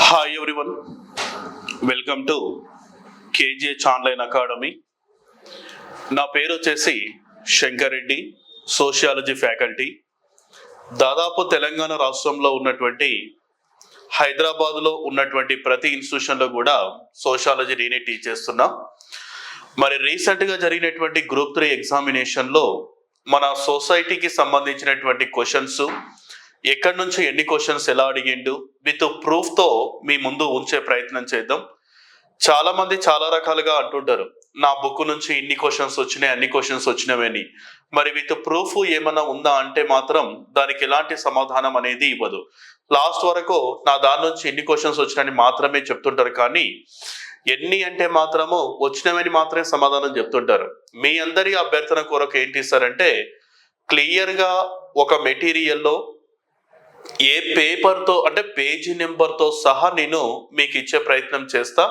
Hi everyone, welcome to KGH online academy. నా పేరు వచ్చేసి శంకర్ రెడ్డి, సోషియాలజీ ఫ్యాకల్టీ. దాదాపు తెలంగాణ రాష్ట్రంలో ఉన్నటువంటి హైదరాబాద్లో ఉన్నటువంటి ప్రతి ఇన్స్టిట్యూషన్లో కూడా సోషియాలజీ నేనే టీచ్ చేస్తున్నా. మరి రీసెంట్గా జరిగినటువంటి గ్రూప్ 3 ఎగ్జామినేషన్లో మన సొసైటీకి సంబంధించినటువంటి క్వశ్చన్స్, ఎక్కడి నుంచి ఎన్ని క్వశ్చన్స్ ఎలా అడిగిండు, విత్ ప్రూఫ్తో మీ ముందు ఉంచే ప్రయత్నం చేద్దాం. చాలా మంది చాలా రకాలుగా అంటుంటారు, నా బుక్ నుంచి ఇన్ని క్వశ్చన్స్ వచ్చినాయి, అన్ని క్వశ్చన్స్ వచ్చినవని. మరి విత్ ప్రూఫ్ ఏమన్నా ఉందా అంటే మాత్రం దానికి ఎలాంటి సమాధానం అనేది ఇవ్వదు. లాస్ట్ వరకు నా దాని నుంచి ఎన్ని క్వశ్చన్స్ వచ్చినాయని మాత్రమే చెప్తుంటారు, కానీ ఎన్ని అంటే మాత్రము వచ్చినవని మాత్రమే సమాధానం చెప్తుంటారు. మీ అందరి అభ్యర్థన కొరకు ఏంటి సార్ అంటే, క్లియర్గా ఒక మెటీరియల్లో ఏ పేపర్తో అంటే పేజీ నెంబర్తో సహా నేను మీకు ఇచ్చే ప్రయత్నం చేస్తా.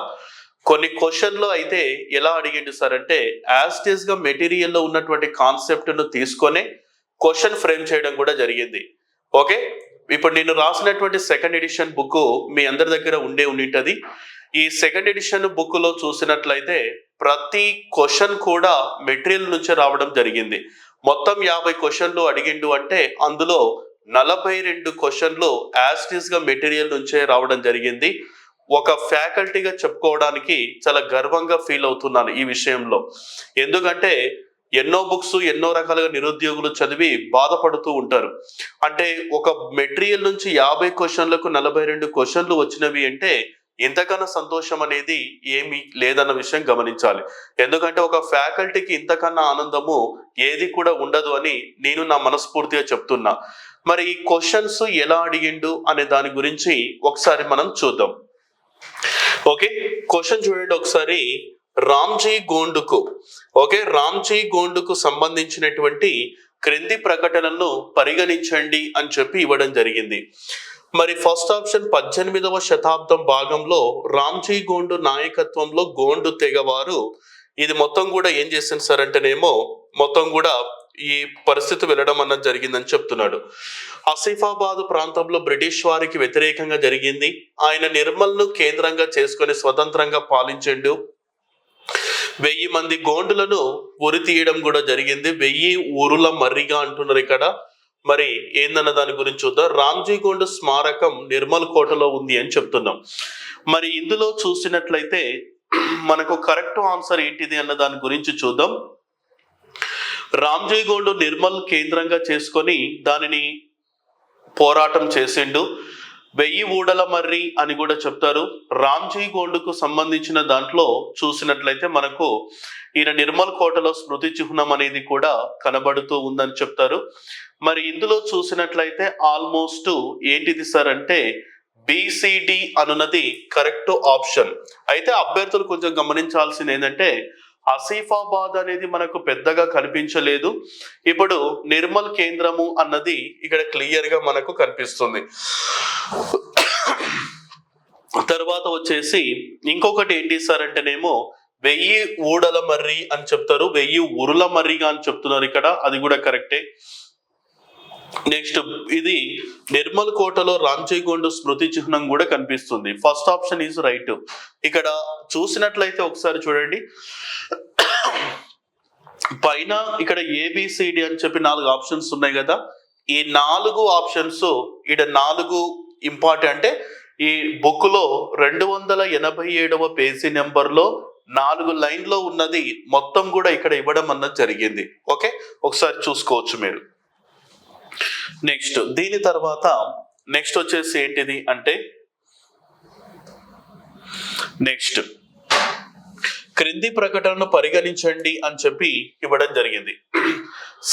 కొన్ని క్వశ్చన్లు అయితే ఎలా అడిగిండు సార్ అంటే, యాజ్ ఇట్ ఈస్ గా మెటీరియల్లో ఉన్నటువంటి కాన్సెప్ట్ను తీసుకొని క్వశ్చన్ ఫ్రేమ్ చేయడం కూడా జరిగింది. ఓకే, ఇప్పుడు నేను రాసినటువంటి సెకండ్ ఎడిషన్ బుక్ మీ అందరి దగ్గర ఉండింటది. ఈ సెకండ్ ఎడిషన్ బుక్ లో చూసినట్లయితే ప్రతి క్వశ్చన్ కూడా మెటీరియల్ నుంచి రావడం జరిగింది. మొత్తం 50 క్వశ్చన్లు అడిగిండు అంటే అందులో 42 క్వశ్చన్లు యాజ్ ఇట్ ఈస్ గా మెటీరియల్ నుంచే రావడం జరిగింది. ఒక ఫ్యాకల్టీగా చెప్పుకోవడానికి చాలా గర్వంగా ఫీల్ అవుతున్నాను ఈ విషయంలో. ఎందుకంటే ఎన్నో బుక్స్ ఎన్నో రకాలుగా నిరుద్యోగులు చదివి బాధపడుతూ ఉంటారు. అంటే ఒక మెటీరియల్ నుంచి 50 క్వశ్చన్లకు 42 క్వశ్చన్లు వచ్చినవి అంటే ఇంతకన్నా సంతోషం అనేది ఏమీ లేదన్న విషయం గమనించాలి. ఎందుకంటే ఒక ఫ్యాకల్టీకి ఇంతకన్నా ఆనందము ఏది కూడా ఉండదు అని నేను నా మనస్ఫూర్తిగా చెప్తున్నా. మరి ఈ క్వశ్చన్స్ ఎలా అడిగిండు అనే దాని గురించి ఒకసారి మనం చూద్దాం. ఓకే, క్వశ్చన్ చూడండి ఒకసారి. రామ్జీ గోండుకు రామ్జీ గోండుకు సంబంధించినటువంటి క్రింది ప్రకటనలను పరిగణించండి అని చెప్పి ఇవ్వడం జరిగింది. మరి ఫస్ట్ ఆప్షన్ 18వ శతాబ్దం భాగంలో రామ్జీ గోండు నాయకత్వంలో గోండు తెగవారు, ఇది మొత్తం కూడా ఏం చేసింది సార్ అంటేనేమో మొత్తం కూడా ఈ పరిస్థితి వెళ్ళడం అన్నది జరిగిందని చెప్తున్నాడు. ఆసిఫాబాద్ ప్రాంతంలో బ్రిటిష్ వారికి వ్యతిరేకంగా జరిగింది. ఆయన నిర్మల్ను కేంద్రంగా చేసుకొని స్వతంత్రంగా పాలించిండు. 1000 మంది గోండులను ఉరి తీయడం కూడా జరిగింది. 1000 ఊరుల మర్రిగా అంటున్నారు ఇక్కడ. మరి ఏందన్న దాని గురించి చూద్దాం. రామ్జీ గోండు స్మారకం నిర్మల్ కోటలో ఉంది అని చెప్తున్నాం. మరి ఇందులో చూసినట్లయితే మనకు కరెక్ట్ ఆన్సర్ ఏంటిది అన్న దాని గురించి చూద్దాం. రామ్జీ గోండు నిర్మల్ కేంద్రంగా చేసుకొని దానిని పోరాటం చేసిండు. 1000 ఊడల మర్రి అని కూడా చెప్తారు. రామ్జీ గోండుకు సంబంధించిన దాంట్లో చూసినట్లయితే మనకు ఈయన నిర్మల్ కోటలో స్మృతి చిహ్నం అనేది కూడా కనబడుతూ ఉందని చెప్తారు. మరి ఇందులో చూసినట్లయితే ఆల్మోస్ట్ ఏంటిది సార్ అంటే బిసిడి అనున్నది కరెక్ట్ ఆప్షన్. అయితే అభ్యర్థులు కొంచెం గమనించాల్సింది ఏంటంటే ఆసిఫాబాద్ అనేది మనకు పెద్దగా కనిపించలేదు. ఇప్పుడు నిర్మల్ కేంద్రము అన్నది ఇక్కడ క్లియర్ గా మనకు కనిపిస్తుంది. తర్వాత వచ్చేసి ఇంకొకటి ఏంటి సార్ అంటేనేమో 1000 ఊడల మర్రి అని చెప్తారు, 1000 ఉరుల మర్రిగా అని చెప్తున్నారు ఇక్కడ, అది కూడా కరెక్టే. నెక్స్ట్ ఇది నిర్మల్ కోటలో రామ్జీ గోండు స్మృతి చిహ్నం కూడా కనిపిస్తుంది. First option is right. ఇక్కడ చూసినట్లయితే ఒకసారి చూడండి, పైన ఇక్కడ ఏబిసిడి అని చెప్పి 4 ఆప్షన్స్ ఉన్నాయి కదా. ఈ 4 ఆప్షన్స్ ఇక్కడ 4 ఇంపార్టెంట్. అంటే ఈ బుక్ లో 287వ పేజీ నెంబర్ లో 4 లైన్లో ఉన్నది మొత్తం కూడా ఇక్కడ ఇవ్వడం అన్నది జరిగింది. ఓకే, ఒకసారి చూసుకోవచ్చు మీరు. నెక్స్ట్ దీని తర్వాత నెక్స్ట్ వచ్చేసి ఏంటిది అంటే నెక్స్ట్ క్రింది ప్రకటనను పరిగణించండి అని చెప్పి ఇవ్వడం జరిగింది.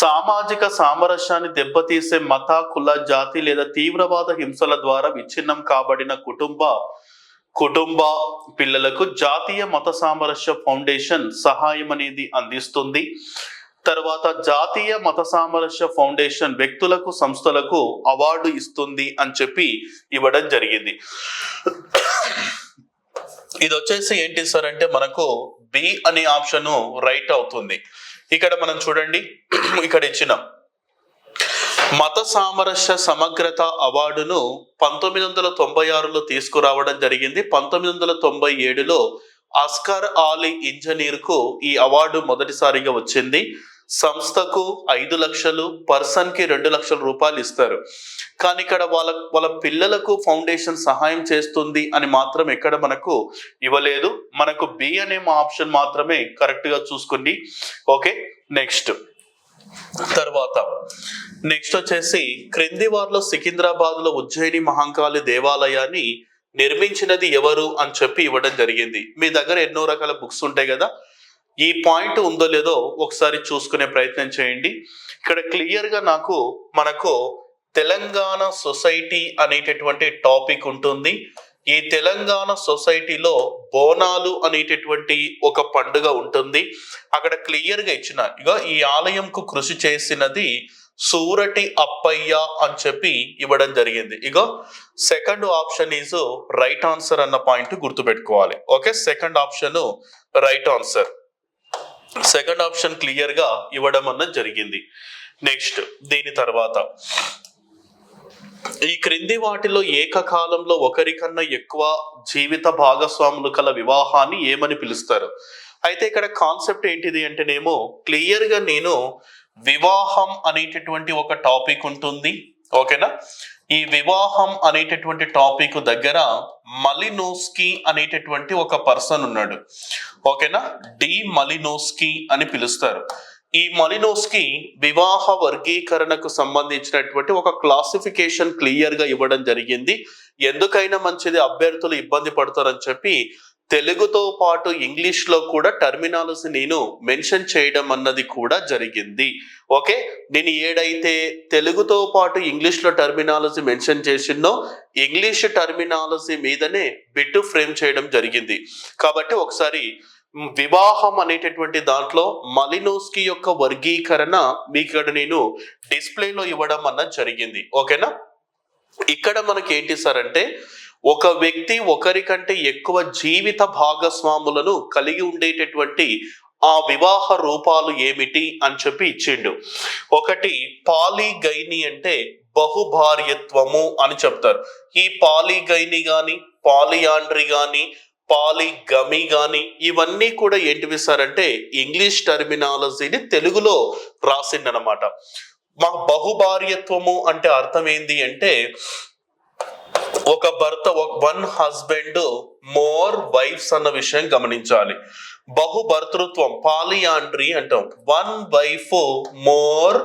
సామాజిక సామరస్యాన్ని దెబ్బతీసే మత, కుల, జాతి లేదా తీవ్రవాద హింసల ద్వారా విచ్ఛిన్నం కాబడిన కుటుంబ పిల్లలకు జాతీయ మత సామరస్య ఫౌండేషన్ సహాయం అనేది అందిస్తుంది. తర్వాత జాతీయ మత సామరస్య ఫౌండేషన్ వ్యక్తులకు, సంస్థలకు అవార్డు ఇస్తుంది అని చెప్పి ఇవ్వడం జరిగింది. ఇది వచ్చేసి ఏంటి సార్ అంటే మనకు బి అనే ఆప్షన్ రైట్ అవుతుంది. ఇక్కడ మనం చూడండి, ఇక్కడ ఇచ్చిన మత సామరస్య సమగ్రత అవార్డును 1996లో తీసుకురావడం జరిగింది. 1997లో అస్కర్ ఆలీ ఇంజనీర్కు ఈ అవార్డు మొదటిసారిగా వచ్చింది. సంస్థకు 5 లక్షలు, పర్సన్కి 2 లక్షల రూపాయలు ఇస్తారు. కానీ ఇక్కడ వాళ్ళ పిల్లలకు ఫౌండేషన్ సహాయం చేస్తుంది అని మాత్రం ఎక్కడ మనకు ఇవ్వలేదు. మనకు బి అనే ఆప్షన్ మాత్రమే కరెక్ట్గా చూసుకోండి. ఓకే, నెక్స్ట్ వచ్చేసి క్రింది వారిలో సికింద్రాబాద్ లో ఉజ్జయిని మహంకాళి దేవాలయాన్ని నిర్మించినది ఎవరు అని చెప్పి ఇవ్వడం జరిగింది. మీ దగ్గర ఎన్నో రకాల బుక్స్ ఉంటాయి కదా, ఈ పాయింట్ ఉందో లేదో ఒకసారి చూసుకునే ప్రయత్నం చేయండి. ఇక్కడ క్లియర్ గా మనకు తెలంగాణ సొసైటీ అనేటటువంటి టాపిక్ ఉంటుంది. ఈ తెలంగాణ సొసైటీలో బోనాలు అనేటటువంటి ఒక పండుగ ఉంటుంది. అక్కడ క్లియర్ గా ఇచ్చిన ఈ ఆలయంకు కృషి చేసినది సూరటి అప్పయ్య అని చెప్పి ఇవ్వడం జరిగింది. Second option is right answer అన్న పాయింట్ గుర్తుపెట్టుకోవాలి. Okay, second option right answer. Second option clear గా ఇవ్వడం అన్నది జరిగింది. నెక్స్ట్ దీని తర్వాత ఈ క్రింది వాటిలో ఏకకాలంలో ఒకరికన్నా ఎక్కువ జీవిత భాగస్వాములు కల వివాహాన్ని ఏమని పిలుస్తారు? అయితే ఇక్కడ కాన్సెప్ట్ ఏంటిది అంటేనేమో క్లియర్ గా నేను వివాహం అనేటటువంటి ఒక టాపిక్ ఉంటుంది. ఓకేనా, ఈ వివాహం అనేటటువంటి టాపిక్ దగ్గర మలినోస్కీ అనేటటువంటి ఒక పర్సన్ ఉన్నాడు. ఓకేనా, డి మలినోస్కీ అని పిలుస్తారు. ఈ మలినోస్కీ వివాహ వర్గీకరణకు సంబంధించినటువంటి ఒక క్లాసిఫికేషన్ క్లియర్ గా ఇవ్వడం జరిగింది. ఎందుకైనా మంచిది, అభ్యర్థులు ఇబ్బంది పడతారని చెప్పి తెలుగుతో పాటు ఇంగ్లీష్ లో కూడా టర్మినాలజీ నేను మెన్షన్ చేయడం అన్నది కూడా జరిగింది. ఓకే, నేను ఏడైతే తెలుగుతో పాటు ఇంగ్లీష్ లో టర్మినాలజీ మెన్షన్ చేసిందో ఇంగ్లీష్ టర్మినాలజీ మీదనే బిట్ ఫ్రేమ్ చేయడం జరిగింది. కాబట్టి ఒకసారి వివాహం అనేటటువంటి దాంట్లో మలినోస్కీ యొక్క వర్గీకరణ మీకు ఇక్కడ నేను డిస్ప్లేలో ఇవ్వడం అన్నది జరిగింది. ఓకేనా, ఇక్కడ మనకి ఏంటి సార్ అంటే ఒక వ్యక్తి ఒకరికంటే ఎక్కువ జీవిత భాగస్వాములను కలిగి ఉండేటటువంటి ఆ వివాహ రూపాలు ఏమిటి అని చెప్పి ఇచ్చిండు. ఒకటి పాలిగైని అంటే బహుభార్యత్వము అని చెప్తారు. ఈ పాలిగైని గాని, పాలియాండ్రీ గాని, పాలిగమి గాని ఇవన్నీ కూడా ఏంటివి సార్ అంటే ఇంగ్లీష్ టర్మినాలజీని తెలుగులో రాసిండనమాట. మా బహుభార్యత్వము అంటే అర్థం ఏంది అంటే ఒక భర్త, వన్ హస్బెండ్ మోర్ వైఫ్స్ అన్న విషయం గమనించాలి. బహుభర్తృత్వం పాలియాండ్రీ అంటాం, వన్ వైఫ్ మోర్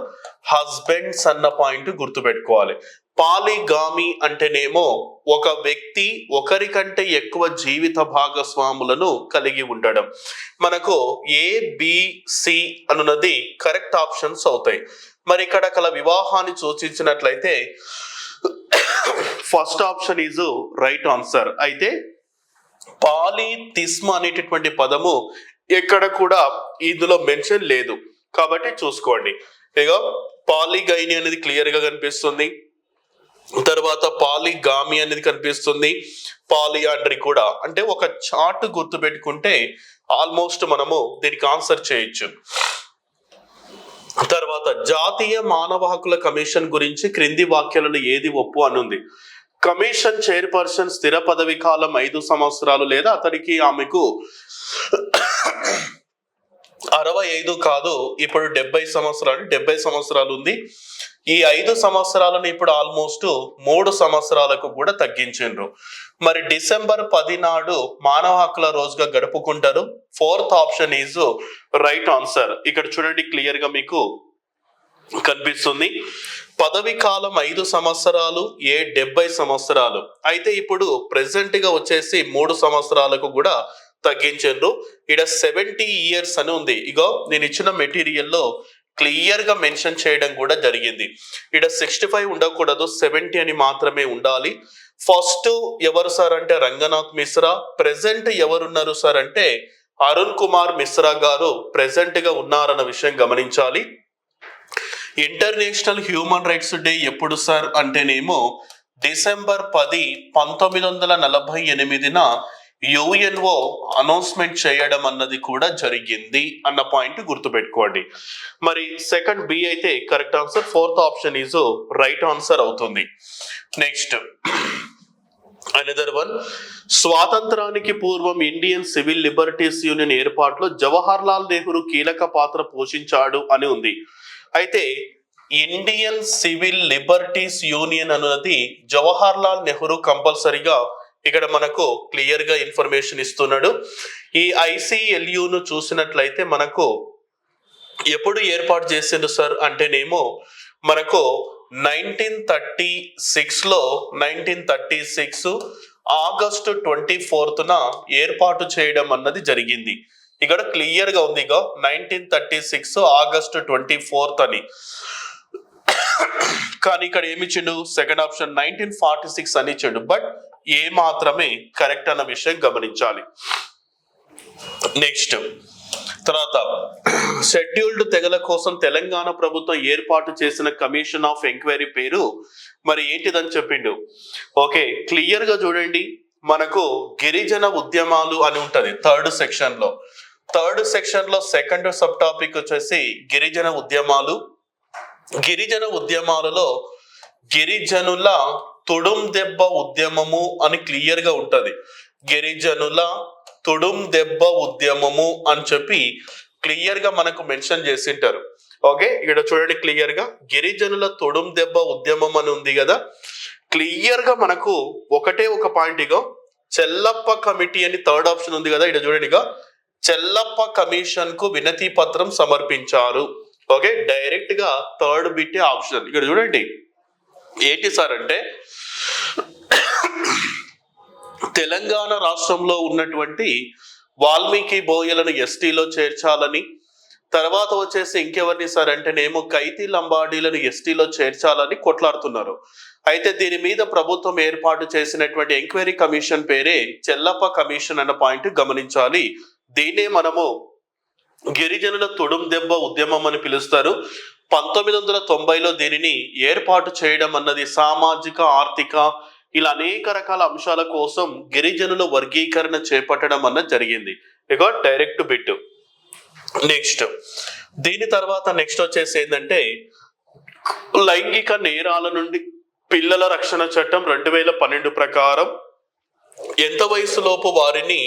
హస్బెండ్స్ అన్న పాయింట్ గుర్తుపెట్టుకోవాలి. పాలిగామి అంటేనేమో ఒక వ్యక్తి ఒకరికంటే ఎక్కువ జీవిత భాగస్వాములను కలిగి ఉండడం. మనకు ABC అనున్నది కరెక్ట్ ఆప్షన్స్ అవుతాయి. మరి ఇక్కడ కల వివాహాన్ని సూచించినట్లయితే first option is right answer. అయితే పాలితిస్మ అనేటటువంటి పదము ఎక్కడ కూడా ఇందులో మెన్షన్ లేదు కాబట్టి చూసుకోండి. పాలిగైని అనేది క్లియర్ గా కనిపిస్తుంది, తర్వాత పాలిగామి అనేది కనిపిస్తుంది, పాలియాండ్రీ కూడా. అంటే ఒక చార్ట్ గుర్తు పెట్టుకుంటే ఆల్మోస్ట్ మనము దీనికి ఆన్సర్ చేయొచ్చు. తర్వాత జాతీయ మానవ హక్కుల కమిషన్ గురించి క్రింది వాక్యాలలో ఏది ఒప్పు అనుంది? కమిషన్ చైర్పర్సన్ స్థిర పదవి కాలం 5 సంవత్సరాలు లేదా అతనికి ఆమెకు 65 కాదు, ఇప్పుడు 70 సంవత్సరాలు ఉంది. ఈ 5 సంవత్సరాలను ఇప్పుడు ఆల్మోస్ట్ 3 సంవత్సరాలకు కూడా తగ్గించారు. మరి డిసెంబర్ 10 నాడు మానవ హక్కుల రోజుగా గడుపుకుంటారు. Fourth option is right answer. ఇక్కడ చూడండి క్లియర్ గా మీకు కనిపిస్తుంది. పదవి కాలం 5 సంవత్సరాలు, 70 సంవత్సరాలు. అయితే ఇప్పుడు ప్రెసెంట్ గా వచ్చేసి 3 సంవత్సరాలకు కూడా తగ్గించారు. ఇక్కడ 70 years అని ఉంది. నేను ఇచ్చిన మెటీరియల్లో క్లియర్ గా మెన్షన్ చేయడం కూడా జరిగింది. ఇక్కడ 65 ఉండకూడదు, 70 అని మాత్రమే ఉండాలి. ఫస్ట్ ఎవరు సార్ అంటే రంగనాథ్ మిశ్రా. ప్రెసెంట్ ఎవరున్నారు సార్ అంటే అరుణ్ కుమార్ మిశ్రా గారు ప్రెసెంట్ గా ఉన్నారన్న విషయం గమనించాలి. ఇంటర్నేషనల్ హ్యూమన్ రైట్స్ డే ఎప్పుడు సార్ అంటేనేమో డిసెంబర్ 10, 1948 యుఎన్ఓ అనౌన్స్మెంట్ చేయడం అన్నది కూడా జరిగింది అన్న పాయింట్ గుర్తుపెట్టుకోండి. మరి సెకండ్ బి అయితే correct answer, fourth option is right answer అవుతుంది. నెక్స్ట్ అనదర్ వన్, స్వాతంత్రానికి పూర్వం ఇండియన్ సివిల్ లిబర్టీస్ యూనియన్ ఏర్పాటులో జవహర్ లాల్ నెహ్రూ కీలక పాత్ర పోషించాడు అని ఉంది. అయితే ఇండియన్ సివిల్ లిబర్టీస్ యూనియన్ అన్నది జవహర్ లాల్ నెహ్రూ కంపల్సరీగా ఇక్కడ మనకు క్లియర్ గా ఇన్ఫర్మేషన్ ఇస్తున్నాడు. ఈ ఐసిఎల్యును చూసినట్లయితే మనకు ఎప్పుడు ఏర్పాటు చేసిండు సార్ అంటేనేమో మనకు 1936 ఆగస్టు 24న ఏర్పాటు చేయడం అన్నది జరిగింది. ఇక్కడ క్లియర్ గా ఉంది, 1936 ఆగస్టు 24 అని. కానీ ఇక్కడ ఏమి ఇచ్చిండు, సెకండ్ ఆప్షన్ 1946 అని ఇచ్చిండు. బట్ ఏ మాత్రమే కరెక్ట్ అన్న విషయం గమనించాలి. నెక్స్ట్ తర్వాత, షెడ్యూల్డ్ తెగల కోసం తెలంగాణ ప్రభుత్వం ఏర్పాటు చేసిన కమిషన్ ఆఫ్ ఎంక్వైరీ పేరు మరి ఏంటిదని చెప్పిండు. ఓకే, క్లియర్ గా చూడండి, మనకు గిరిజన ఉద్యమాలు అని ఉంటది థర్డ్ సెక్షన్ లో సెకండ్ సబ్ టాపిక్ వచ్చేసి గిరిజన ఉద్యమాలు. గిరిజన ఉద్యమాలలో గిరిజనుల తుడుం దెబ్బ ఉద్యమము అని క్లియర్ గా ఉంటది. గిరిజనుల తుడుం దెబ్బ ఉద్యమము అని చెప్పి క్లియర్ గా మనకు మెన్షన్ చేసింటారు. ఓకే, ఇక్కడ చూడండి క్లియర్ గా గిరిజనుల తుడుం దెబ్బ ఉద్యమం అని ఉంది కదా. క్లియర్ గా మనకు ఒకటే ఒక పాయింట్, ఇగో చెల్లప్ప కమిటీ అని థర్డ్ ఆప్షన్ ఉంది కదా. ఇక్కడ చూడండి, చెల్లప్ప కమిషన్ కు వినతి పత్రం సమర్పించారు. ఓకే, డైరెక్ట్ గా థర్డ్ బిట్ ఆప్షన్. ఇక్కడ చూడండి ఏంటి సార్ అంటే, తెలంగాణ రాష్ట్రంలో ఉన్నటువంటి వాల్మీకి బోయలను ఎస్టీలో చేర్చాలని, తర్వాత వచ్చేసి ఇంకెవరిని సార్ అంటేనేమో కైతి లంబాడీలను ఎస్టీలో చేర్చాలని కొట్లాడుతున్నారు. అయితే దీని మీద ప్రభుత్వం ఏర్పాటు చేసినటువంటి ఎంక్వైరీ కమిషన్ పేరే చెల్లప్ప కమిషన్ అన్న పాయింట్ గమనించాలి. దీన్నే మనము గిరిజనుల తుడుం దెబ్బ ఉద్యమం అని పిలుస్తారు. 1990లో దీనిని ఏర్పాటు చేయడం అన్నది సామాజిక, ఆర్థిక ఇలా అనేక రకాల అంశాల కోసం గిరిజనుల వర్గీకరణ చేపట్టడం అన్నది జరిగింది. ఇక డైరెక్ట్ బిట్. నెక్స్ట్ దీని తర్వాత నెక్స్ట్ వచ్చేసి ఏంటంటే, లైంగిక నేరాల నుండి పిల్లల రక్షణ చట్టం 2012 ప్రకారం ఎంత వయసులోపు వారిని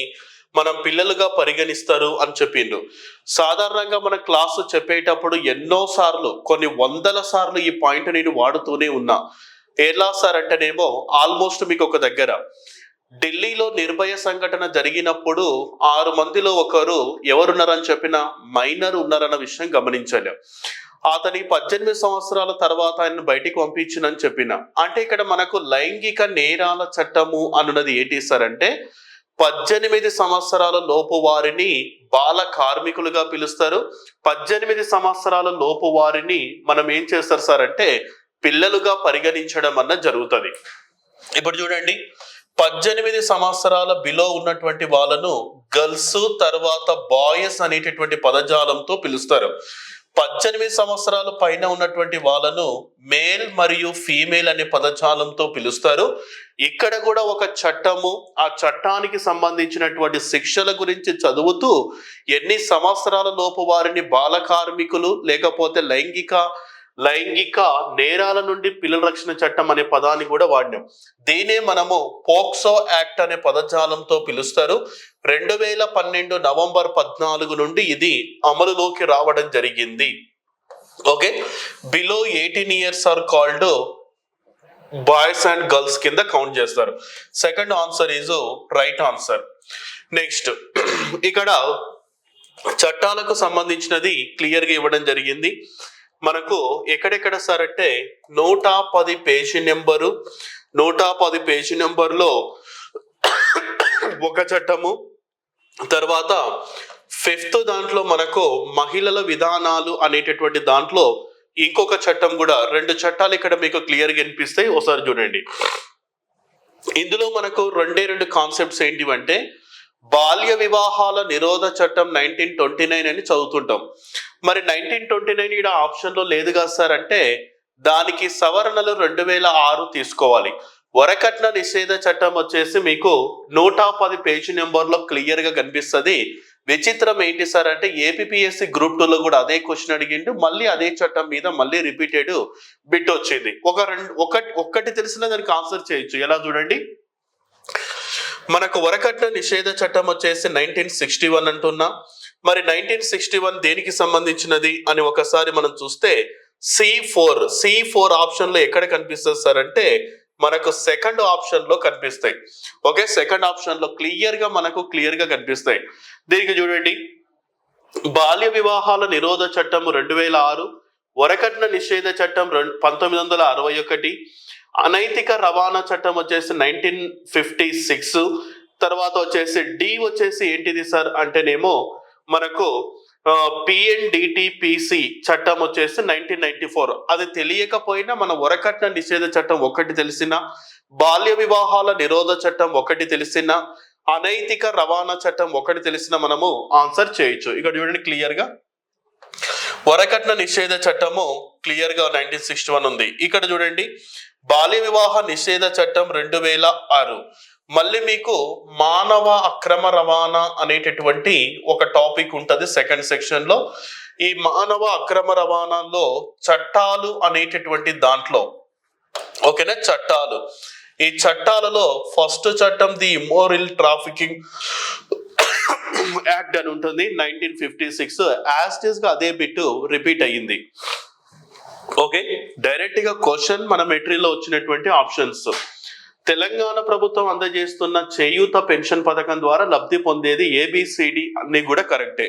మనం పిల్లలుగా పరిగణిస్తారు అని చెప్పిండు. సాధారణంగా మన క్లాసు చెప్పేటప్పుడు ఎన్నో సార్లు, కొన్ని వందల సార్లు ఈ పాయింట్ నేను వాడుతూనే ఉన్నా. ఎలా సార్ అంటేనేమో ఆల్మోస్ట్ మీకు ఒక దగ్గర ఢిల్లీలో నిర్భయ సంఘటన జరిగినప్పుడు 6 మందిలో ఒకరు ఎవరున్నారని చెప్పిన మైనర్ ఉన్నారన్న విషయం గమనించాలి. అతని 18 సంవత్సరాల తర్వాత ఆయన బయటికి పంపించినని చెప్పిన. అంటే ఇక్కడ మనకు లైంగిక నేరాల చట్టము అన్నది ఏంటి సార్ అంటే, 18 సంవత్సరాల లోపు వారిని బాల కార్మికులుగా పిలుస్తారు. 18 సంవత్సరాల లోపు వారిని మనం ఏం చేస్తారు సార్ అంటే పిల్లలుగా పరిగణించడం అన్న జరుగుతుంది. ఇప్పుడు చూడండి, 18 సంవత్సరాల బిలో ఉన్నటువంటి వాళ్ళను గర్ల్స్ తర్వాత బాయ్స్ అనేటటువంటి పదజాలంతో పిలుస్తారు. 18 సంవత్సరాల పైన ఉన్నటువంటి వాళ్ళను మేల్ మరియు ఫీమేల్ అనే పదజాలంతో పిలుస్తారు. ఇక్కడ కూడా ఒక చట్టము, ఆ చట్టానికి సంబంధించినటువంటి శిక్షల గురించి చదువుతూ ఎన్ని సంవత్సరాల లోపు వారిని బాల కార్మికులు లేకపోతే లైంగిక నేరాల నుండి పిల్లల రక్షణ చట్టం అనే పదాన్ని కూడా వాడినాం. దీనే మనము పోక్సో యాక్ట్ అనే పదజాలంతో పిలుస్తారు. 2012 నవంబర్ 14 నుండి ఇది అమలులోకి రావడం జరిగింది. Okay, below 18 years are called boys and girls కింద కౌంట్ చేస్తారు. Second answer is right answer. Next ఇక్కడ చట్టాలకు సంబంధించినది క్లియర్ గా ఇవ్వడం జరిగింది. మనకు ఎక్కడెక్కడ సార్ అంటే 110 పేజీ నెంబరు, 110 పేజీ నెంబర్లో ఒక చట్టము, తర్వాత 5th దాంట్లో మనకు మహిళల విధానాలు అనేటటువంటి దాంట్లో ఇంకొక చట్టం కూడా, 2 చట్టాలు ఇక్కడ మీకు క్లియర్ గా వినిపిస్తాయి. ఒకసారి చూడండి. ఇందులో మనకు 2 కాన్సెప్ట్స్ ఏంటివంటే, బాల్య వివాహాల నిరోధ చట్టం 1929 అని చదువుతుంటాం. మరి 1929 ఇక్కడ ఆప్షన్ లో లేదు కదా సార్ అంటే, దానికి సవరణలు 2006 తీసుకోవాలి. వరకట్న నిషేధ చట్టం వచ్చేసి మీకు 110 పేజీ నెంబర్లో క్లియర్ గా కనిపిస్తుంది. విచిత్రం ఏంటి సార్ అంటే ఏపీఎస్సి గ్రూప్ 2 లో కూడా అదే క్వశ్చన్ అడిగిండు, మళ్ళీ అదే చట్టం మీద మళ్ళీ రిపీటెడ్ బిట్ వచ్చింది. ఒక్కటి తెలిసిన దానికి ఆన్సర్ చేయొచ్చు. ఎలా చూడండి, మనకు వరకట్న నిషేధ చట్టం వచ్చేసి 1961 అంటున్నా. మరి 1961 దేనికి సంబంధించినది అని ఒకసారి మనం చూస్తే C4 ఆప్షన్ లో ఎక్కడ కనిపిస్తుంది సార్ అంటే మనకు సెకండ్ ఆప్షన్ లో కనిపిస్తాయి. ఓకే, సెకండ్ ఆప్షన్ లో మనకు క్లియర్ గా కనిపిస్తాయి. దీనికి చూడండి, బాల్య వివాహాల నిరోధ చట్టం 2006, వరకట్న నిషేధ చట్టం 1961, అనైతిక రవాణా చట్టం వచ్చేసి 1956, తర్వాత వచ్చేసి డి వచ్చేసి ఏంటిది సార్ అంటేనేమో మనకు పిఎన్డిటిపిసి చట్టం వచ్చేసి 1994. అది తెలియకపోయినా మన వరకట్న నిషేధ చట్టం ఒకటి తెలిసిన, బాల్య వివాహాల నిరోధ చట్టం ఒకటి తెలిసిన, అనైతిక రవాణా చట్టం ఒకటి తెలిసిన మనము ఆన్సర్ చేయొచ్చు. ఇక్కడ చూడండి క్లియర్ గా వరకట్న నిషేధ చట్టము క్లియర్ గా 1961 ఉంది. ఇక్కడ చూడండి బాల్య వివాహ నిషేధ చట్టం 2006. మళ్ళీ మీకు మానవ అక్రమ రవాణా అనేటటువంటి ఒక టాపిక్ ఉంటుంది సెకండ్ సెక్షన్ లో. ఈ మానవ అక్రమ రవాణాలో చట్టాలు అనేటటువంటి దాంట్లో ఓకేనా, చట్టాలు, ఈ చట్టాలలో ఫస్ట్ చట్టం ది ఇమ్మోరల్ ట్రాఫికింగ్ యాక్ట్ అని ఉంటుంది 1956. యాజ్ గా అదే బిట్ రిపీట్ అయ్యింది. ఓకే, డైరెక్ట్ గా క్వశ్చన్ మన మెటీరియల్లో వచ్చినటువంటి ఆప్షన్స్. తెలంగాణ ప్రభుత్వం అందజేస్తున్న చేయూత పెన్షన్ పథకం ద్వారా లబ్ధి పొందేది ABCD అన్ని కూడా కరెక్టే.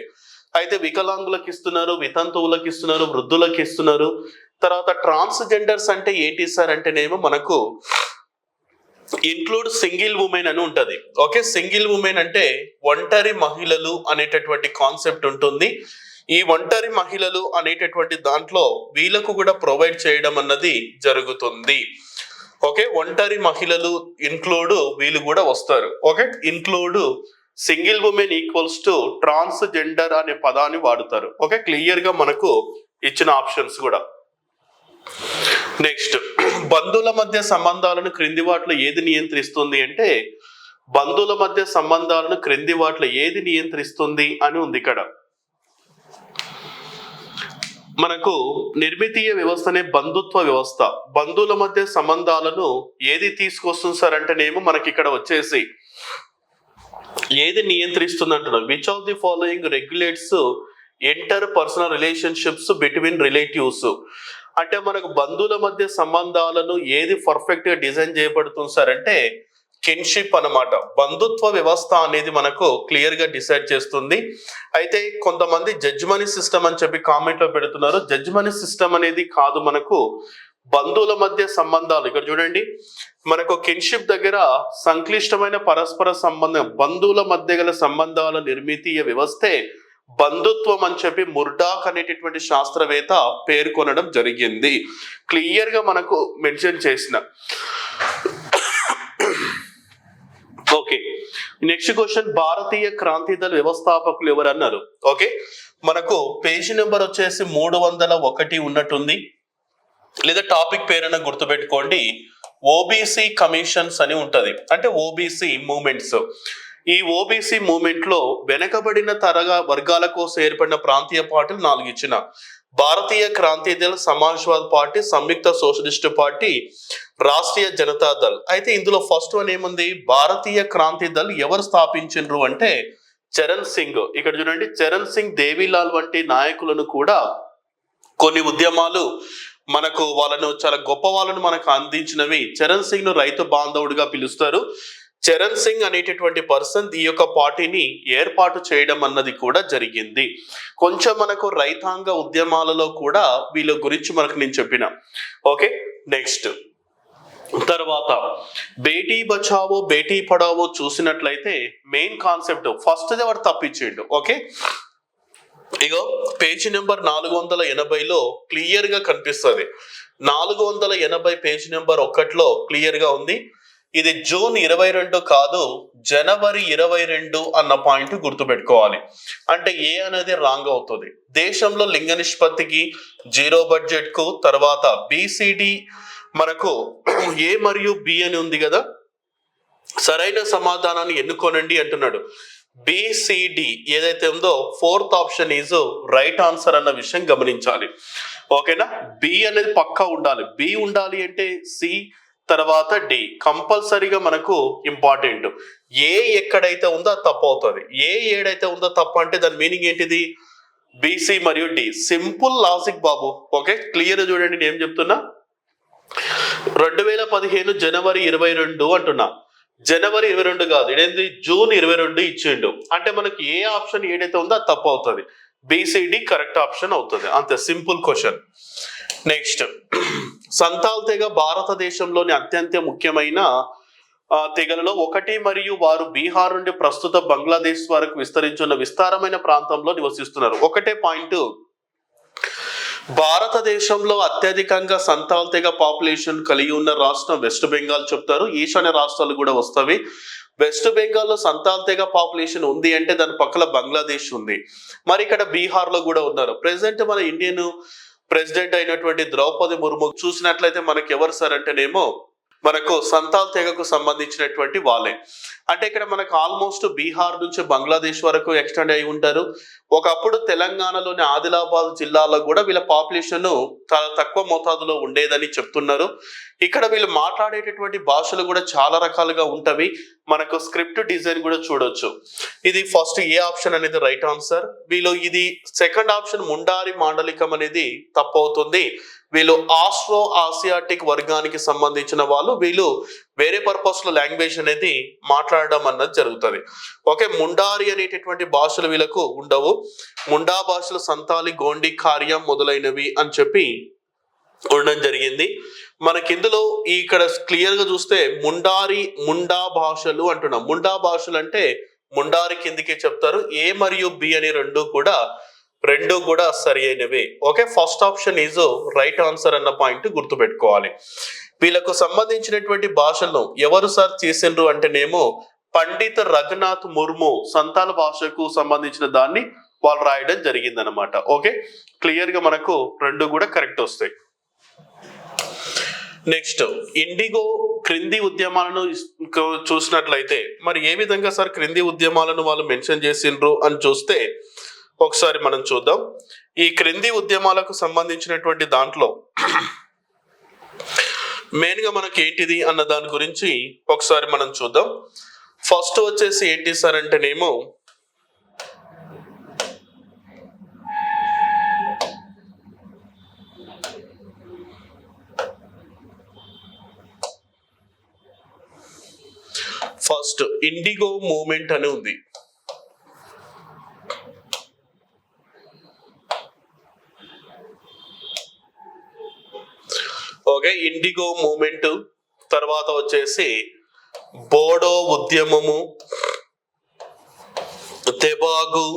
అయితే వికలాంగులకు ఇస్తున్నారు, వితంతువులకు ఇస్తున్నారు, వృద్ధులకు ఇస్తున్నారు. తర్వాత ట్రాన్స్జెండర్స్ అంటే ఏంటి సార్ అంటేనేమో మనకు ఇన్క్లూడ్ సింగిల్ ఉమెన్ అని ఉంటది. ఓకే, సింగిల్ ఉమెన్ అంటే ఒంటరి మహిళలు అనేటటువంటి కాన్సెప్ట్ ఉంటుంది. ఈ ఒంటరి మహిళలు అనేటటువంటి దాంట్లో వీళ్ళకు కూడా ప్రొవైడ్ చేయడం అన్నది జరుగుతుంది. ఓకే, ఒంటరి మహిళలు ఇన్క్లూడ్ వీళ్ళు కూడా వస్తారు. Okay, include single women equals to transgender అనే పదాన్ని వాడుతారు. ఓకే, క్లియర్ గా మనకు ఇచ్చిన ఆప్షన్స్ కూడా. నెక్స్ట్, బంధువుల మధ్య సంబంధాలను క్రింది వాటిలో ఏది నియంత్రిస్తుంది అంటే బంధువుల మధ్య సంబంధాలను క్రింది వాటిలో ఏది నియంత్రిస్తుంది అని ఉంది ఇక్కడ. మనకు నిర్మితీయ వ్యవస్థనే బంధుత్వ వ్యవస్థ. బంధువుల మధ్య సంబంధాలను ఏది తీసుకొస్తుంది సార్ అంటేనేమో మనకి ఇక్కడ వచ్చేసి ఏది నియంత్రిస్తుంది అంటున్నాం. Which of the following regulates inter personal relationships between relatives అంటే మనకు బంధువుల మధ్య సంబంధాలను ఏది పర్ఫెక్ట్ గా డిజైన్ చేయబడుతుంది సార్ అంటే కిన్షిప్ అన్నమాట. బంధుత్వ వ్యవస్థ అనేది మనకు క్లియర్ గా డిసైడ్ చేస్తుంది. అయితే కొంతమంది జడ్జ్మనీ సిస్టమ్ అని చెప్పి కామెంట్ లో పెడుతున్నారు. జడ్జ్మనీ సిస్టమ్ అనేది కాదు, మనకు బంధువుల మధ్య సంబంధాలు. ఇక్కడ చూడండి మనకు కిన్షిప్ దగ్గర సంక్లిష్టమైన పరస్పర సంబంధం, బంధువుల మధ్య గల సంబంధాల నిర్మితీయ వ్యవస్థే బంధుత్వం అని చెప్పి ముర్డాక్ అనేటటువంటి శాస్త్రవేత్త పేర్కొనడం జరిగింది. క్లియర్ గా మనకు మెన్షన్ చేసిన. ఓకే, నెక్స్ట్ క్వశ్చన్, భారతీయ క్రాంతి దళ వ్యవస్థాపకులు ఎవరు అన్నారు. ఓకే, మనకు పేజీ నెంబర్ వచ్చేసి 301 ఉన్నట్టుంది, లేదా టాపిక్ పేరైనా గుర్తుపెట్టుకోండి. ఓబీసీ కమిషన్స్ అని ఉంటది, అంటే ఓబీసీ మూమెంట్స్. ఈ ఓబీసీ మూమెంట్ లో వెనకబడిన వర్గాల కోసం ఏర్పడిన ప్రాంతీయ పార్టీలు 4 ఇచ్చిన. భారతీయ క్రాంతి దళ్, సమాజ్వాద్ పార్టీ, సంయుక్త సోషలిస్ట్ పార్టీ, రాష్ట్రీయ జనతా దళ్. అయితే ఇందులో ఫస్ట్ వన్ ఏముంది, భారతీయ క్రాంతి దళ్ ఎవరు స్థాపించారు అంటే చరణ్ సింగ్. ఇక్కడ చూడండి, చరణ్ సింగ్, దేవిలాల్ వంటి నాయకులను కూడా కొన్ని ఉద్యమాలు మనకు వాళ్ళను చాలా గొప్ప వాళ్ళను మనకు అందించినవి. చరణ్ సింగ్ ను రైతు బాంధవుడిగా పిలుస్తారు. చరణ్ సింగ్ అనేటటువంటి పర్సన్ ఈ యొక్క పార్టీని ఏర్పాటు చేయడం అన్నది కూడా జరిగింది. కొంచెం మనకు రైతాంగ ఉద్యమాలలో కూడా వీళ్ళ గురించి మనకు నేను చెప్పిన. ఓకే, నెక్స్ట్ తర్వాత బేటీ బచావో బేటీ పడావో చూసినట్లయితే మెయిన్ కాన్సెప్ట్ ఫస్ట్ ఎవరు తప్పించిండు. ఓకే, ఇగో పేజీ నెంబర్ 480లో క్లియర్ గా కనిపిస్తుంది. 480 పేజీ నెంబర్ 1లో క్లియర్ గా ఉంది. ఇది జూన్ 22 కాదు, జనవరి 22 అన్న పాయింట్ గుర్తుపెట్టుకోవాలి. అంటే ఏ అనేది రాంగ్ అవుతుంది. దేశంలో లింగ నిష్పత్తికి, జీరో బడ్జెట్ కు, తర్వాత BCD మనకు ఏ మరియు బి అని ఉంది కదా, సరైన సమాధానాన్ని ఎన్నుకోనండి అంటున్నాడు. బిసిడి ఏదైతే ఉందో fourth option is right answer అన్న విషయం గమనించాలి. ఓకేనా, బి అనేది పక్కా ఉండాలి. బి ఉండాలి అంటే సి తర్వాత డి కంపల్సరీగా మనకు ఇంపార్టెంట్. ఏ ఎక్కడైతే ఉందో అది తప్పు అవుతుంది. ఏ ఏడైతే ఉందో తప్పు అంటే దాని మీనింగ్ ఏంటిది? బిసి మరియు డి. సింపుల్ లాజిక్ బాబు. ఓకే, క్లియర్ చూడండి నేను ఏం చెప్తున్నా. 2015 జనవరి 22 అంటున్నా. జనవరి 22 కాదు, ఇదేంటి జూన్ 22 ఇచ్చిండు అంటే మనకి ఏ ఆప్షన్ ఏదైతే ఉందో అది తప్పు అవుతుంది. బిసిడి కరెక్ట్ ఆప్షన్ అవుతుంది. అంతే, సింపుల్ క్వశ్చన్. నెక్స్ట్, సంతాల్ తెగ భారతదేశంలోని అత్యంత ముఖ్యమైన తెగలలో ఒకటి మరియు వారు బీహార్ నుండి ప్రస్తుత బంగ్లాదేశ్ వరకు విస్తరించున్న విస్తారమైన ప్రాంతంలో నివసిస్తున్నారు. ఒకటే పాయింట్, భారతదేశంలో అత్యధికంగా సంతాల్ తెగ పాపులేషన్ కలిగి ఉన్న రాష్ట్రం వెస్ట్ బెంగాల్ చెప్తారు. ఈశాన్య రాష్ట్రాలు కూడా వస్తవి. వెస్ట్ బెంగాల్లో సంతాల్ తెగ పాపులేషన్ ఉంది అంటే దాని పక్కన బంగ్లాదేశ్ ఉంది. మరి ఇక్కడ బీహార్ లో కూడా ఉన్నారు. ప్రెసెంట్ మన ఇండియన్ ప్రెసిడెంట్ అయినటువంటి ద్రౌపది ముర్ము చూసినట్లయితే మనకి ఎవరు సార్ అంటేనేమో మనకు సంతాల్ తెగకు సంబంధించినటువంటి వాళ్ళే. అంటే ఇక్కడ మనకు ఆల్మోస్ట్ బీహార్ నుంచి బంగ్లాదేశ్ వరకు ఎక్స్టెండ్ అయి ఉంటారు. ఒకప్పుడు తెలంగాణలోని ఆదిలాబాద్ జిల్లాలో కూడా వీళ్ళ పాపులేషన్ చాలా తక్కువ మోతాదులో ఉండేదని చెప్తున్నారు. ఇక్కడ వీళ్ళు మాట్లాడేటటువంటి భాషలు కూడా చాలా రకాలుగా ఉంటవి. మనకు స్క్రిప్ట్ డిజైన్ కూడా చూడొచ్చు. ఇది ఫస్ట్ ఏ ఆప్షన్ అనేది రైట్ ఆన్సర్. వీళ్ళు ఇది సెకండ్ ఆప్షన్ ముండారి మాండలికం అనేది తప్పు అవుతుంది. వీళ్ళు ఆస్ట్రో ఆసియాటిక్ వర్గానికి సంబంధించిన వాళ్ళు. వీళ్ళు వేరే పర్పస్ లో లాంగ్వేజ్ అనేది మాట్లాడడం అన్నది జరుగుతుంది. ఓకే, ముండారి అనేటటువంటి భాషలు వీళ్ళకు ఉండవు. ముండా భాషలు సంతాలి, గోండి, కార్యం మొదలైనవి అని చెప్పి ఉండడం జరిగింది. మనకి ఇందులో ఇక్కడ క్లియర్ గా చూస్తే ముండా భాషలు అంటున్నాం. ముండా భాషలు అంటే ముండారి కిందికే చెప్తారు. ఏ మరియు బి అనే రెండు కూడా సరి అయినవే. Okay, first option is right answer అన్న పాయింట్ గుర్తుపెట్టుకోవాలి. వీళ్ళకు సంబంధించినటువంటి భాషలను ఎవరు సార్ చేసిండ్రు అంటేనేమో పండిత్ రఘునాథ్ ముర్ము సంతాల భాషకు సంబంధించిన దాన్ని వాళ్ళు రాయడం జరిగింది అనమాట. ఓకే, క్లియర్ గా మనకు రెండు కూడా కరెక్ట్ వస్తాయి. నెక్స్ట్, ఇండిగో క్రింది ఉద్యమాలను చూసినట్లయితే మరి ఏ విధంగా సార్ క్రింది ఉద్యమాలను వాళ్ళు మెన్షన్ చేసిండ్రు అని చూస్తే ఒకసారి మనం చూద్దాం. ఈ క్రింది ఉద్యమాలకు సంబంధించినటువంటి దాంట్లో మెయిన్ గా మనకి ఏంటిది అన్న దాని గురించి ఒకసారి మనం చూద్దాం. ఫస్ట్ వచ్చేసి ఏంటి సార్ అంటేనేమో ఫస్ట్ ఇండిగో మూవ్మెంట్ అని ఉంది. ఓకే, ఇండిగో మూవ్మెంట్ తర్వాత వచ్చేసి బోడో ఉద్యమము, తెబాగు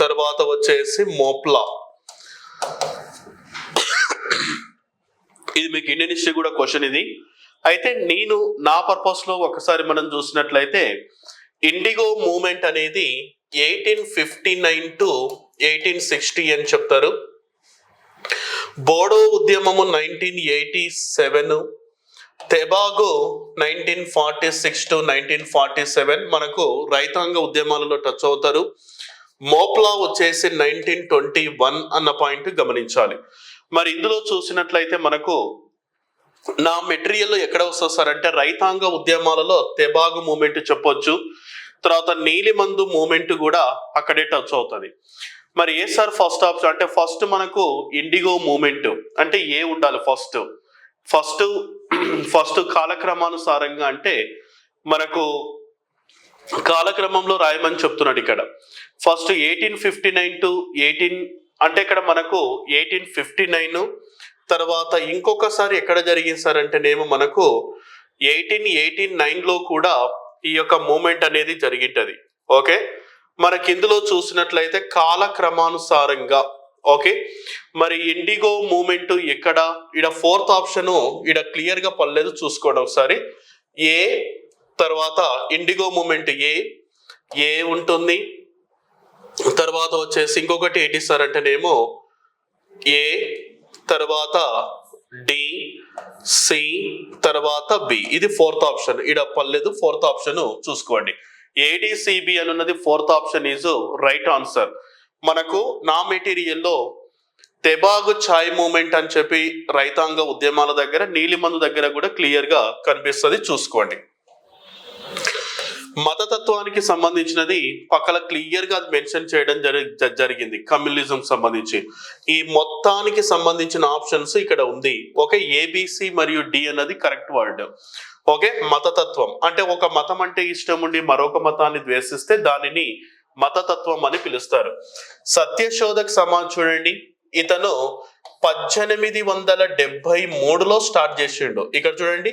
తర్వాత వచ్చేసి మోప్లా. ఇది మీకు ఇండియన్ హిస్టరీ కూడా క్వశ్చన్ ఇది. అయితే నేను నా పర్పస్ లో ఒకసారి మనం చూసినట్లయితే ఇండిగో మూవ్మెంట్ అనేది 1859 to 1860 అని చెప్తారు. బోడో ఉద్యమము 1987, తెబాగో 1946 to 1947 మనకు రైతాంగ ఉద్యమాలలో టచ్ అవుతారు. మోప్లా వచ్చేసి 1921 అన్న పాయింట్ గమనించాలి. మరి ఇందులో చూసినట్లయితే మనకు నా మెటీరియల్లో ఎక్కడ వస్తుంది సార్ అంటే రైతాంగ ఉద్యమాలలో తెబాగు మూమెంట్ చెప్పొచ్చు. తర్వాత నీలిమందు మూమెంట్ కూడా అక్కడే టచ్ అవుతుంది. మరి ఏ సార్ ఫస్ట్ ఆప్షన్ అంటే ఫస్ట్ మనకు ఇండిగో మూమెంట్ అంటే ఏ ఉండాలి ఫస్ట్ కాలక్రమానుసారంగా అంటే మనకు కాలక్రమంలో రాయమని చెప్తున్నాడు ఇక్కడ. ఫస్ట్ 1859 to 18 అంటే ఇక్కడ మనకు 1859 తర్వాత ఇంకొకసారి ఎక్కడ జరిగింది సార్ అంటేనేమో మనకు 1889లో కూడా ఈ యొక్క మూమెంట్ అనేది జరిగింటది. ఓకే, మనకి ఇందులో చూసినట్లయితే కాలక్రమానుసారంగా. ఓకే, మరి ఇండిగో మూమెంట్ ఎక్కడ? ఇక్కడ ఫోర్త్ ఆప్షన్ ఇక్కడ క్లియర్ గా పర్లేదు, చూసుకోండి ఒకసారి. ఏ తర్వాత ఇండిగో మూమెంట్ ఏ ఉంటుంది. తర్వాత వచ్చేసి ఇంకొకటి ఏంటి సార్ అంటేనేమో ఏ, తర్వాత డి, సి, తర్వాత బి. ఇది ఫోర్త్ ఆప్షన్. ఇడ పర్లేదు, ఫోర్త్ ఆప్షన్ చూసుకోండి. ఏడిసిబి అని ఉన్నది fourth option is right answer. మనకు నా మెటీరియల్లో తెబాగు ఛాయ్ మూమెంట్ అని చెప్పి రైతాంగ ఉద్యమాల దగ్గర, నీలిమందు దగ్గర కూడా క్లియర్ గా కనిపిస్తుంది, చూసుకోండి. మతతత్వానికి సంబంధించినది పక్కన క్లియర్ గా మెన్షన్ చేయడం జరిగింది, కమ్యూనిజం సంబంధించి. ఈ మొత్తానికి సంబంధించిన ఆప్షన్స్ ఇక్కడ ఉంది. ఓకే, ఏబిసి మరియు డి అన్నది కరెక్ట్ వర్డ్. ఓకే, మతతత్వం అంటే ఒక మతం అంటే ఇష్టం ఉండి మరొక మతాన్ని ద్వేషిస్తే దానిని మతతత్వం అని పిలుస్తారు. సత్యశోధక్ సమాజ్ చూడండి, ఇతను 1873లో స్టార్ట్ చేసిండు. ఇక్కడ చూడండి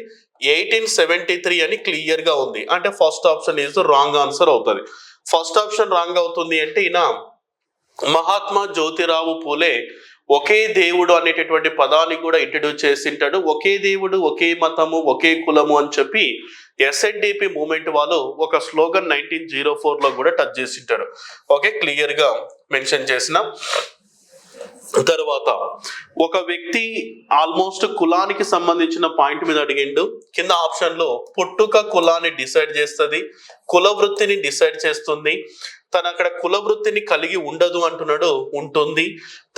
1873 అని క్లియర్ గా ఉంది. అంటే first option is wrong answer అవుతుంది. ఫస్ట్ ఆప్షన్ రాంగ్ అవుతుంది అంటే ఈయన మహాత్మా జ్యోతిరావు పూలే ఒకే దేవుడు అనేటటువంటి పదాన్ని కూడా ఇంట్రడ్యూస్ చేసింటాడు. ఒకే దేవుడు, ఒకే మతము, ఒకే కులము అని చెప్పి ఎస్ఎన్డిపి మూమెంట్ వాళ్ళు ఒక స్లోగన్ 1904లో కూడా టచ్ చేసింటాడు. ఓకే, క్లియర్ గా మెన్షన్ చేసిన తర్వాత ఒక వ్యక్తి ఆల్మోస్ట్ కులానికి సంబంధించిన పాయింట్ మీద అడిగిండు. కింద ఆప్షన్ లో పుట్టుక కులాన్ని డిసైడ్ చేస్తుంది, కుల వృత్తిని డిసైడ్ చేస్తుంది, తను అక్కడ కుల వృత్తిని కలిగి ఉండదు అంటున్నాడు, ఉంటుంది.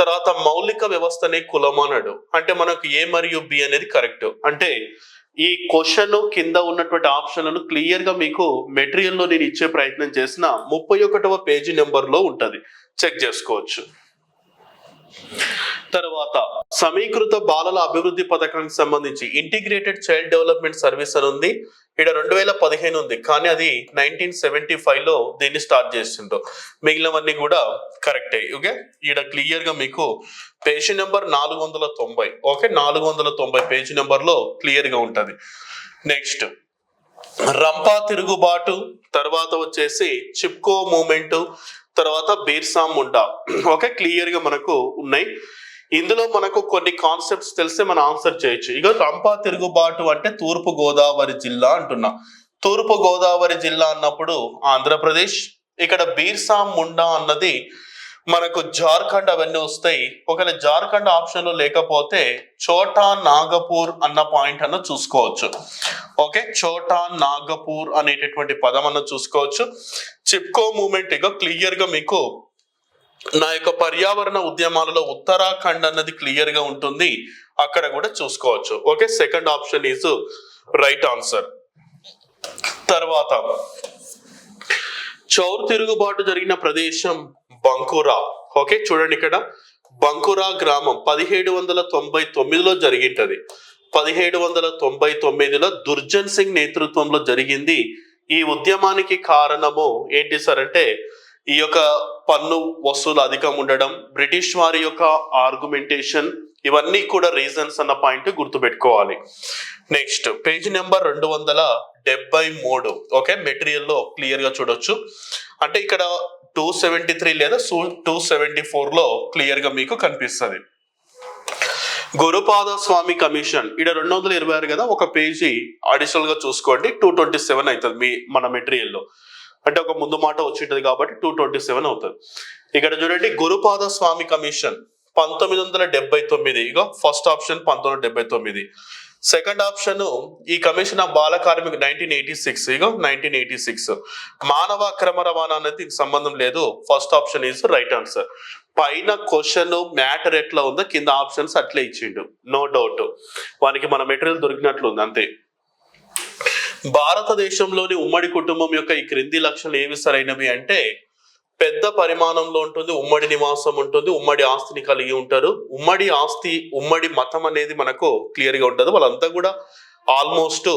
తర్వాత మౌలిక వ్యవస్థనే కులం అన్నాడు. అంటే మనకు ఏ మరియు బి అనేది కరెక్ట్. అంటే ఈ క్వశ్చన్ కింద ఉన్నటువంటి ఆప్షన్లను క్లియర్ గా మీకు మెటీరియల్ లో నేను ఇచ్చే ప్రయత్నం చేసిన 31వ పేజీ నెంబర్ లో ఉంటది, చెక్ చేసుకోవచ్చు. తర్వాత సమీకృత బాలల అభివృద్ధి పథకానికి సంబంధించి ఇంటిగ్రేటెడ్ చైల్డ్ డెవలప్మెంట్ సర్వీస్ అని ఉంది. ఇక్కడ 2015 ఉంది, కానీ అది 1975లో దీన్ని స్టార్ట్ చేసిండ్రు. మిగిలినవన్నీ కూడా కరెక్టే. ఓకే, ఇక్కడ క్లియర్ గా మీకు page number 490. Okay, 490 page number లో క్లియర్ గా ఉంటది. నెక్స్ట్ రంపా తిరుగుబాటు, తర్వాత వచ్చేసి చిప్కో మూమెంట్, తర్వాత బీర్సా ముండా. ఓకే, క్లియర్ గా మనకు ఉన్నాయి. ఇందులో మనకు కొన్ని కాన్సెప్ట్స్ తెలిస్తే మనం ఆన్సర్ చేయొచ్చు. ఇక రంపా తిరుగుబాటు అంటే తూర్పు గోదావరి జిల్లా అంటున్నా. తూర్పు గోదావరి జిల్లా అన్నప్పుడు ఆంధ్రప్రదేశ్. ఇక్కడ బీర్సా ముండా అన్నది మనకు జార్ఖండ్ అవన్నీ వస్తాయి. ఒకవేళ జార్ఖండ్ ఆప్షన్ లో లేకపోతే చోటా నాగపూర్ అన్న పాయింట్ అన్న చూసుకోవచ్చు. ఓకే, చోటా నాగపూర్ అనేటటువంటి పదం అన్న చూసుకోవచ్చు. చిప్కో మూమెంట్ ఇక క్లియర్ గా మీకు నా యొక్క పర్యావరణ ఉద్యమాలలో ఉత్తరాఖండ్ అన్నది క్లియర్ గా ఉంటుంది, అక్కడ కూడా చూసుకోవచ్చు. Okay, second option is right answer. తర్వాత చౌర్ తిరుగుబాటు జరిగిన ప్రదేశం బంకురా. ఓకే, చూడండి ఇక్కడ బంకురా గ్రామం 1799లో జరిగింటది. 1799లో దుర్జన్ సింగ్ నేతృత్వంలో జరిగింది. ఈ ఉద్యమానికి కారణము ఏంటి సార్ అంటే ఈ యొక్క పన్ను వసూలు అధికం ఉండడం, బ్రిటిష్ వారి యొక్క ఆర్గ్యుమెంటేషన్, ఇవన్నీ కూడా రీజన్స్ అన్న పాయింట్ గుర్తుపెట్టుకోవాలి. Next page number 273. Okay, material లో క్లియర్ గా చూడొచ్చు. అంటే ఇక్కడ 273 లేదా 274లో క్లియర్ గా మీకు కనిపిస్తుంది. గురుపాద స్వామి కమిషన్ ఇక్కడ 226 కదా, ఒక పేజీ అడిషనల్ గా చూసుకోండి, 227 అవుతుంది మన మెటీరియల్లో. అంటే ఒక ముందు మాట వచ్చింటది కాబట్టి 227 అవుతుంది. ఇక్కడ చూడండి గురుపాద స్వామి కమిషన్ 1979. ఇక ఫస్ట్ ఆప్షన్ 1979. సెకండ్ ఆప్షన్ ఈ కమిషన్ ఆఫ్ బాల కార్మిక 1986. ఇక 1986. మానవ అక్రమ రవాణా అనేది సంబంధం లేదు. First option is right answer. పైన క్వశ్చన్ మ్యాటర్ ఎట్లా ఉందో కింద ఆప్షన్స్ అట్లే ఇచ్చిండు, నో డౌట్. వానికి మన మెటీరియల్ దొరికినట్లు ఉంది అంతే. భారతదేశంలోని ఉమ్మడి కుటుంబం యొక్క ఈ క్రింది లక్షణాలు ఏవి సరైనవి అంటే పెద్ద పరిమాణంలో ఉంటుంది, ఉమ్మడి నివాసం ఉంటుంది, ఉమ్మడి ఆస్తిని కలిగి ఉంటారు. ఉమ్మడి ఆస్తి, ఉమ్మడి మతం అనేది మనకు క్లియర్ గా ఉంటుంది. వాళ్ళంతా కూడా ఆల్మోస్ట్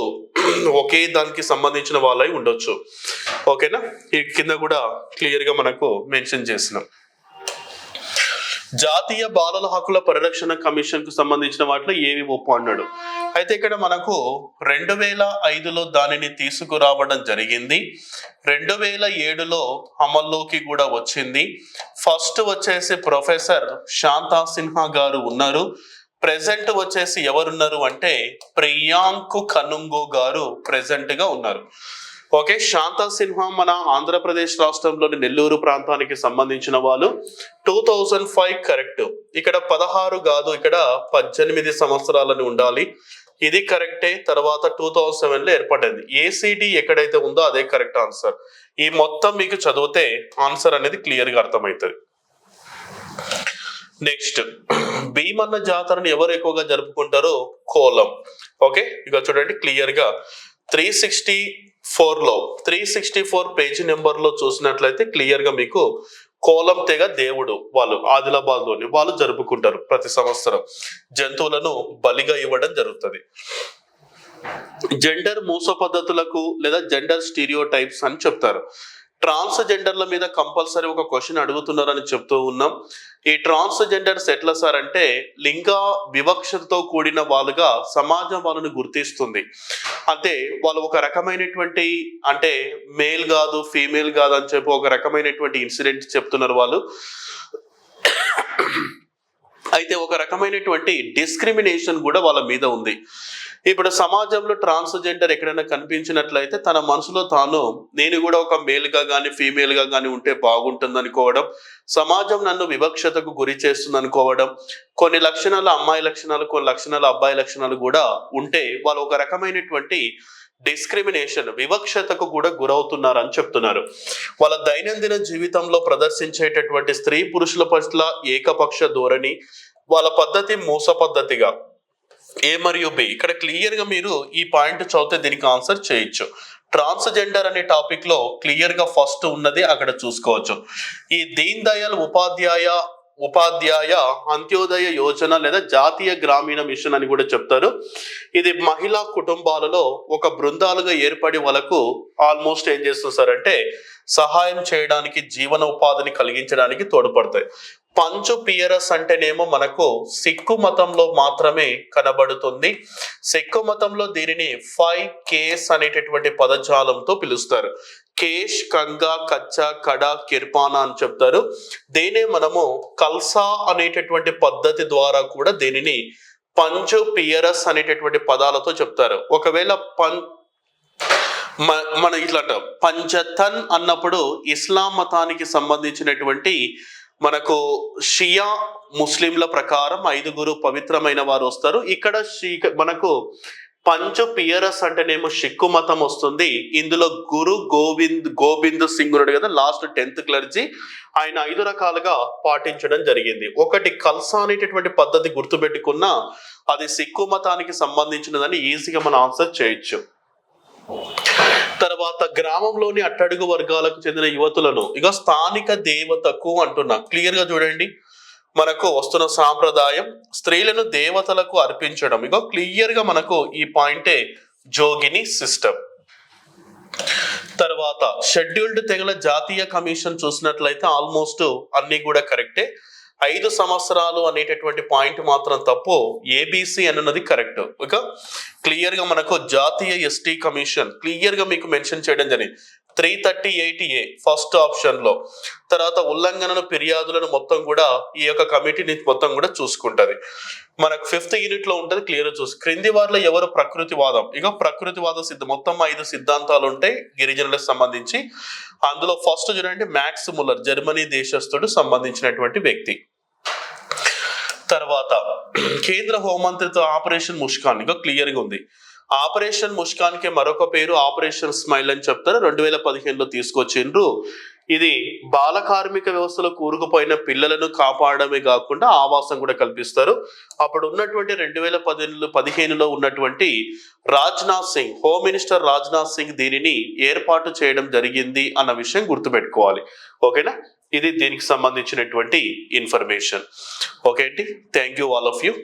ఒకే దానికి సంబంధించిన వాళ్ళై ఉండొచ్చు. ఓకేనా, ఈ కింద కూడా క్లియర్ గా మనకు మెన్షన్ చేసినాం. జాతీయ బాలల హక్కుల పరిరక్షణ కమిషన్ కు సంబంధించిన వాటిలో ఏవి ఒప్పు అన్నాడు. అయితే ఇక్కడ మనకు 2005లో దానిని తీసుకురావడం జరిగింది. 2007లో అమల్లోకి కూడా వచ్చింది. ఫస్ట్ వచ్చేసి ప్రొఫెసర్ శాంతా సిన్హా గారు ఉన్నారు. ప్రెసెంట్ వచ్చేసి ఎవరున్నారు అంటే ప్రియాంక్ కనుంగో గారు ప్రెసెంట్ గా ఉన్నారు. ఓకే, శాంతా సిన్హా మన ఆంధ్రప్రదేశ్ రాష్ట్రంలోని నెల్లూరు ప్రాంతానికి సంబంధించిన వాళ్ళు. 2005 కరెక్ట్. ఇక్కడ 16 కాదు, ఇక్కడ 18 సంవత్సరాలని ఉండాలి. ఇది కరెక్టే. తర్వాత 2007లో ఏర్పడింది. ఏసీడీ ఎక్కడైతే ఉందో అదే కరెక్ట్ ఆన్సర్. ఈ మొత్తం మీకు చదివితే ఆన్సర్ అనేది క్లియర్ గా అర్థమవుతుంది. నెక్స్ట్, భీమన్న జాతరను ఎవరు ఎక్కువగా జరుపుకుంటారో కోలం. ఓకే, ఇక చూడండి క్లియర్ గా 364 పేజీ నెంబర్ లో చూసినట్లయితే క్లియర్ గా మీకు కోలం తెగ దేవుడు వాళ్ళు ఆదిలాబాద్ లోని వాళ్ళు జరుపుకుంటారు. ప్రతి సంవత్సరం జంతువులను బలిగా ఇవ్వడం జరుగుతుంది. జెండర్ మూస పద్ధతులకు లేదా జెండర్ స్టీరియో టైప్స్ అని చెప్తారు. ట్రాన్స్జెండర్ల మీద కంపల్సరీ ఒక క్వశ్చన్ అడుగుతున్నారని చెప్తూ ఉన్నాం. ఈ ట్రాన్స్జెండర్స్ ఎట్లా సార్ అంటే లింగ వివక్షతో కూడిన వాళ్ళుగా సమాజం వాళ్ళని గుర్తిస్తుంది. అంటే వాళ్ళు ఒక రకమైనటువంటి అంటే మేల్ కాదు ఫీమేల్ కాదు అని చెప్పి ఒక రకమైనటువంటి ఇన్సిడెంట్ చెప్తున్నారు వాళ్ళు. అయితే ఒక రకమైనటువంటి డిస్క్రిమినేషన్ కూడా వాళ్ళ మీద ఉంది. ఇప్పుడు సమాజంలో ట్రాన్స్జెండర్ ఎక్కడైనా కనిపించినట్లయితే తన మనసులో తాను నేను కూడా ఒక మేల్ గా కానీ ఫీమేల్ గా కానీ ఉంటే బాగుంటుంది అనుకోవడం, సమాజం నన్ను వివక్షతకు గురి చేస్తుంది అనుకోవడం, కొన్ని లక్షణాలు అమ్మాయి లక్షణాలు కొన్ని లక్షణాలు అబ్బాయి లక్షణాలు కూడా ఉంటే వాళ్ళు ఒక రకమైనటువంటి డిస్క్రిమినేషన్ వివక్షతకు కూడా గురవుతున్నారని చెప్తున్నారు. వాళ్ళ దైనందిన జీవితంలో ప్రదర్శించేటటువంటి స్త్రీ పురుషుల పట్ల ఏకపక్ష ధోరణి, వాళ్ళ పద్ధతి మూస పద్ధతిగా ఏ మరియు బి. ఇక్కడ క్లియర్ గా మీరు ఈ పాయింట్ చదివితే దీనికి ఆన్సర్ చేయొచ్చు. ట్రాన్స్జెండర్ అనే టాపిక్ లో క్లియర్ గా ఫస్ట్ ఉన్నది అక్కడ చూసుకోవచ్చు. ఈ దీన్ దయాళ్ ఉపాధ్యాయ అంత్యోదయ యోజన లేదా జాతీయ గ్రామీణ మిషన్ అని కూడా చెప్తారు. ఇది మహిళా కుటుంబాలలో ఒక బృందాలుగా ఏర్పడి వాళ్ళకు ఆల్మోస్ట్ ఏం చేస్తుంది సార్ అంటే సహాయం చేయడానికి జీవన ఉపాధిని కలిగించడానికి తోడ్పడతాయి. పంచు పియరస్ అంటేనేమో మనకు సిక్కు మతంలో మాత్రమే కనబడుతుంది. సిక్కు మతంలో దీనిని 5 కేస్ అనేటటువంటి పదజాలంతో పిలుస్తారు. కేష్, కంగా, కచ్చా, కడా, కిర్పానా అని చెప్తారు. దీనే మనము కల్సా అనేటటువంటి పద్ధతి ద్వారా కూడా దీనిని పంచు పియరస్ అనేటటువంటి పదాలతో చెప్తారు. ఒకవేళ మన ఇట్లా పంచతన్ అన్నప్పుడు ఇస్లాం మతానికి సంబంధించినటువంటి మనకు షియా ముస్లింల ప్రకారం 5 పవిత్రమైన వారు వస్తారు. ఇక్కడ మనకు పంచ పియరస్ అంటేనేమో సిక్కు మతం వస్తుంది. ఇందులో గురు గోబింద్ సింగ్ ఉన్నాడు కదా, లాస్ట్ 10th క్లర్జీ, ఆయన 5 రకాలుగా పాటించడం జరిగింది. ఒకటి కల్సా అనేటటువంటి పద్ధతి గుర్తుపెట్టుకున్నా అది సిక్కు మతానికి సంబంధించినదని ఈజీగా మనం ఆన్సర్ చేయొచ్చు. తర్వాత గ్రామంలోని అట్టడుగు వర్గాలకు చెందిన యువతులను ఇక స్థానిక దేవతకు అంటున్నా. క్లియర్ గా చూడండి, మనకు వస్తున్న సాంప్రదాయం స్త్రీలను దేవతలకు అర్పించడం. ఇక క్లియర్ గా మనకు ఈ పాయింటే జోగిని సిస్టమ్. తర్వాత షెడ్యూల్డ్ తెగల జాతీయ కమిషన్ చూసినట్లయితే ఆల్మోస్ట్ అన్ని కూడా కరెక్టే. 5 సంవత్సరాలు అనేటటువంటి పాయింట్ మాత్రం తప్పు. ఏబిసి అన్నది కరెక్ట్. ఇక క్లియర్ గా మనకు జాతీయ ఎస్టీ కమిషన్ క్లియర్ గా మీకు మెన్షన్ చేయడం జరిగింది 338A ఫస్ట్ ఆప్షన్ లో. తర్వాత ఉల్లంఘనను ఫిర్యాదులను మొత్తం కూడా ఈ యొక్క కమిటీని మొత్తం కూడా చూసుకుంటది. మనకు 5th యూనిట్ లో ఉంటది, క్లియర్ చూసి క్రింది వారిలో ఎవరు ప్రకృతివాదం. ఇక ప్రకృతివాద మొత్తం 5 సిద్ధాంతాలు ఉంటాయి గిరిజనులకు సంబంధించి. అందులో ఫస్ట్ చూడండి మ్యాక్స్ ముల్లర్, జర్మనీ దేశస్థుడు సంబంధించినటువంటి వ్యక్తి. తర్వాత కేంద్ర హోంమంత్రిత్వ ఆపరేషన్ ముష్కాన్ ఇక క్లియర్ గా ఉంది. ఆపరేషన్ ముష్కాన్ కి మరొక పేరు ఆపరేషన్ స్మైల్ అని చెప్తారు. 2015లో తీసుకొచ్చిండ్రు. ఇది బాల కార్మిక వ్యవస్థలో కూరుకుపోయిన పిల్లలను కాపాడమే కాకుండా ఆవాసం కూడా కల్పిస్తారు. అప్పుడు ఉన్నటువంటి 2015లో ఉన్నటువంటి రాజ్నాథ్ సింగ్, హోమ్ మినిస్టర్ రాజ్నాథ్ సింగ్ దీనిని ఏర్పాటు చేయడం జరిగింది అన్న విషయం గుర్తుపెట్టుకోవాలి. ఓకేనా, ఇది దీనికి సంబంధించినటువంటి ఇన్ఫర్మేషన్. ఓకే అండి, thank you all of you.